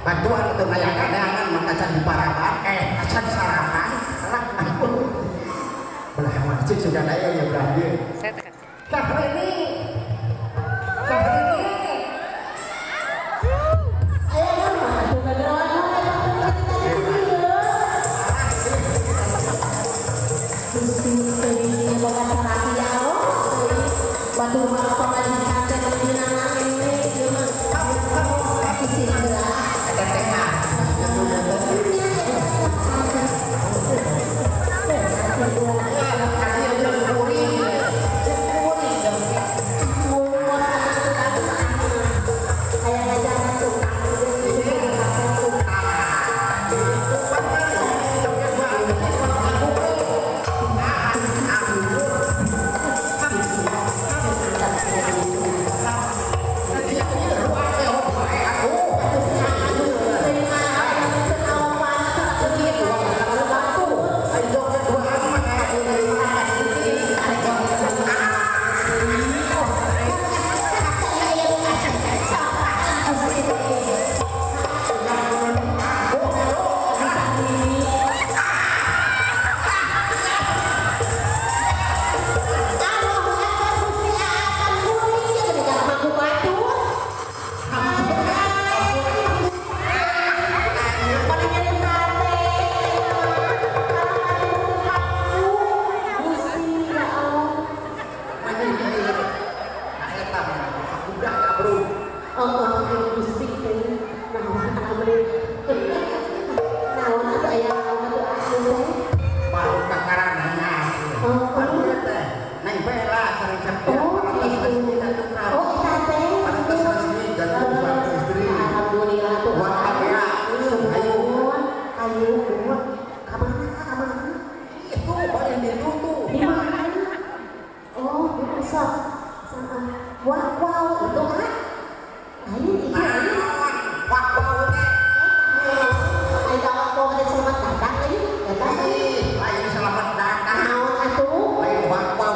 Bantuan itu kayak kadangan maka di parapan acan sarapan belah masjid sudah daya ya belah dia Syahrini waktu malam pemajikan dan menyenangkan ini Gusti teh naon amri naon atuh aya naon atuh aku teh baru kakaranana baru teh neng bela sering cepet parantos resmi dan tukar parantos resmi dan tukar istri alhamdulillah tuh buat ya ayo ayo buat kamana itu boleh ditutup di mana oh bisa sama wow itu kan ayo itu wah teh ayo gawat kok ada selamat datang lagi datang lain selamat datang naon atuh lain wah eta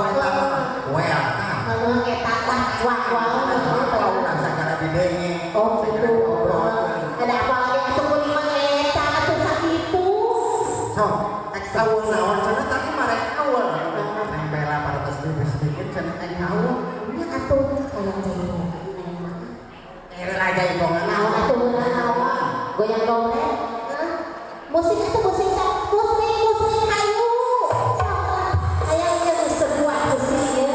welcome eta wow rasa cara didenge oh gitu ada apa lagi atuh kuliah eta atuh sakitu so tahun naon cenah tapi marek awal neng bela parantos sedikit cenah teh awal ini atuh kayak jadi lah jadi bongan naon atuh naon goyang dompet musik itu musik ayo kayaknya sebuah musik ya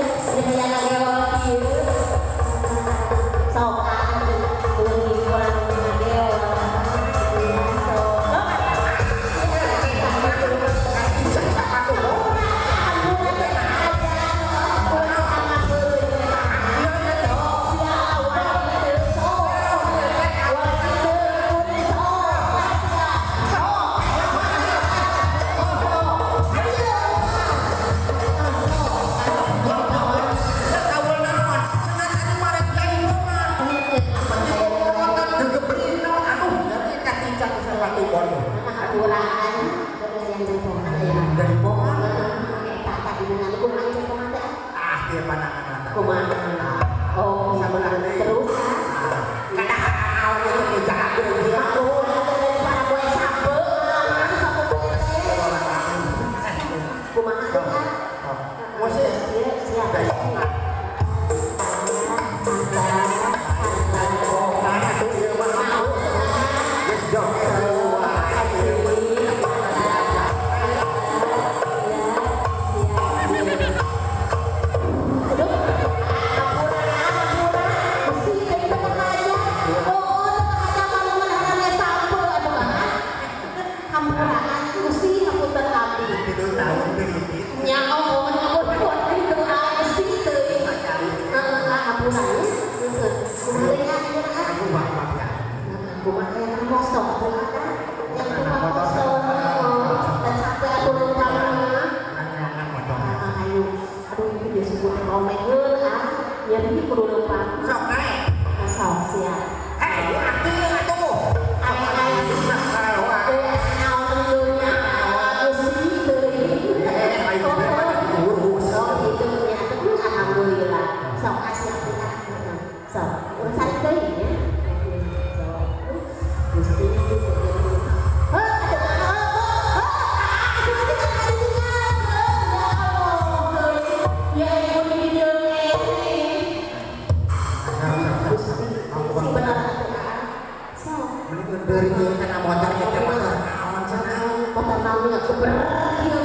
yang lagi lagi sok lagi kurang ngagel dari bongan tak dengan kumaha cek kumaha teh dia pandangan mata kumaha oh sama terus kada awal itu jago dia aku para boy sape kumaha teh masih siap jadi kudu leumpang sok naik sok siap artinya atuh naon dunya Gusti teuing oh gitu nya teh alhamdulillah sok asiap kita sok urang cari teuing ya Gusti dari kena motor kita motor awan sana motor nami aku berat